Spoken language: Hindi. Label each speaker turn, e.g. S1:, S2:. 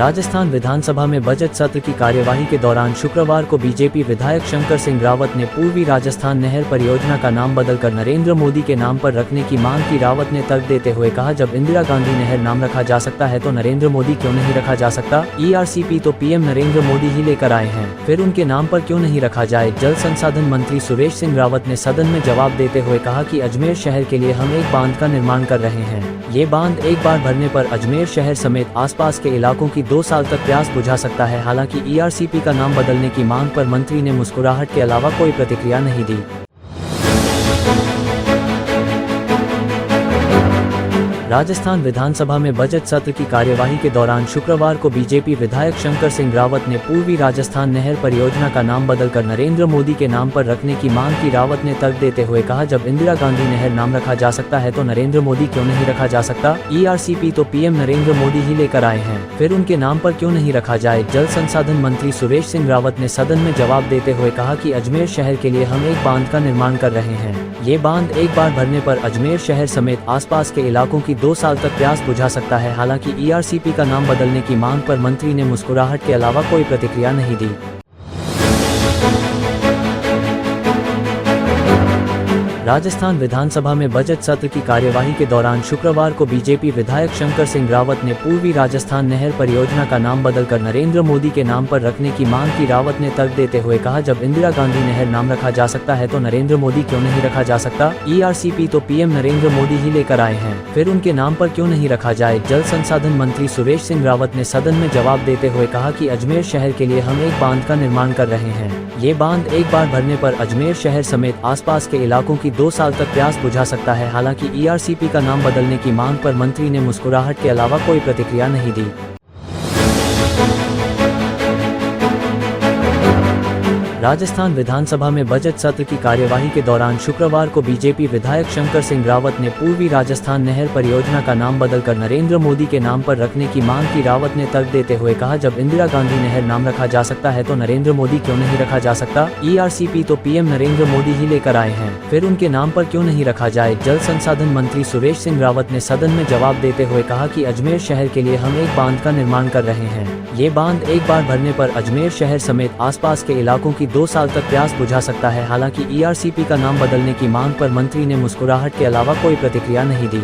S1: राजस्थान विधानसभा में बजट सत्र की कार्यवाही के दौरान शुक्रवार को बीजेपी विधायक शंकर सिंह रावत ने पूर्वी राजस्थान नहर परियोजना का नाम बदलकर नरेंद्र मोदी के नाम पर रखने की मांग की। रावत ने तर्क देते हुए कहा, जब इंदिरा गांधी नहर नाम रखा जा सकता है तो नरेंद्र मोदी क्यों नहीं रखा जा सकता। ERCP तो PM नरेंद्र मोदी ही लेकर आए हैं, फिर उनके नाम पर क्यों नहीं रखा जाए। जल संसाधन मंत्री सुरेश सिंह रावत ने सदन में जवाब देते हुए कहा कि अजमेर शहर के लिए हम एक बांध का निर्माण कर रहे हैं। ये बांध एक बार भरने पर अजमेर शहर समेत आसपास के इलाकों की 2 साल तक प्यास बुझा सकता है। हालांकि ERCP का नाम बदलने की मांग पर मंत्री ने मुस्कुराहट के अलावा कोई प्रतिक्रिया नहीं दी। राजस्थान विधानसभा में बजट सत्र की कार्यवाही के दौरान शुक्रवार को बीजेपी विधायक शंकर सिंह रावत ने पूर्वी राजस्थान नहर परियोजना का नाम बदलकर नरेंद्र मोदी के नाम पर रखने की मांग की। रावत ने तर्क देते हुए कहा, जब इंदिरा गांधी नहर नाम रखा जा सकता है तो नरेंद्र मोदी क्यों नहीं रखा जा सकता। ERCP तो PM नरेंद्र मोदी ही लेकर आए हैं, फिर उनके नाम पर क्यों नहीं रखा जाए। जल संसाधन मंत्री सुरेश सिंह रावत ने सदन में जवाब देते हुए कहा कि अजमेर शहर के लिए हम एक बांध का निर्माण कर रहे हैं। ये बांध एक बार भरने पर अजमेर शहर समेत आसपास के इलाकों की 2 साल तक प्यास बुझा सकता है। हालांकि ERCP का नाम बदलने की मांग पर मंत्री ने मुस्कुराहट के अलावा कोई प्रतिक्रिया नहीं दी। राजस्थान विधानसभा में बजट सत्र की कार्यवाही के दौरान शुक्रवार को बीजेपी विधायक शंकर सिंह रावत ने पूर्वी राजस्थान नहर परियोजना का नाम बदलकर नरेंद्र मोदी के नाम पर रखने की मांग की। रावत ने तर्क देते हुए कहा, जब इंदिरा गांधी नहर नाम रखा जा सकता है तो नरेंद्र मोदी क्यों नहीं रखा जा सकता। ERCP तो PM नरेंद्र मोदी ही लेकर आए हैं, फिर उनके नाम पर क्यों नहीं रखा जाए। जल संसाधन मंत्री सुरेश सिंह रावत ने सदन में जवाब देते हुए कहा कि अजमेर शहर के लिए हम एक बांध का निर्माण कर रहे हैं। ये बांध एक बार भरने पर अजमेर शहर समेत आसपास के इलाकों की 2 साल तक प्यास बुझा सकता है। हालांकि ERCP का नाम बदलने की मांग पर मंत्री ने मुस्कुराहट के अलावा कोई प्रतिक्रिया नहीं दी। राजस्थान विधानसभा में बजट सत्र की कार्यवाही के दौरान शुक्रवार को बीजेपी विधायक शंकर सिंह रावत ने पूर्वी राजस्थान नहर परियोजना का नाम बदलकर नरेंद्र मोदी के नाम पर रखने की मांग की। रावत ने तर्क देते हुए कहा, जब इंदिरा गांधी नहर नाम रखा जा सकता है तो नरेंद्र मोदी क्यों नहीं रखा जा सकता। ERCP तो PM नरेंद्र मोदी ही लेकर आए हैं, फिर उनके नाम पर क्यों नहीं रखा जाए। जल संसाधन मंत्री सुरेश सिंह रावत ने सदन में जवाब देते हुए कहा कि अजमेर शहर के लिए हम एक बांध का निर्माण कर रहे हैं। ये बांध एक बार भरने पर अजमेर शहर समेत आसपास के इलाकों की 2 साल तक प्यास बुझा सकता है। हालांकि ERCP का नाम बदलने की मांग पर मंत्री ने मुस्कुराहट के अलावा कोई प्रतिक्रिया नहीं दी।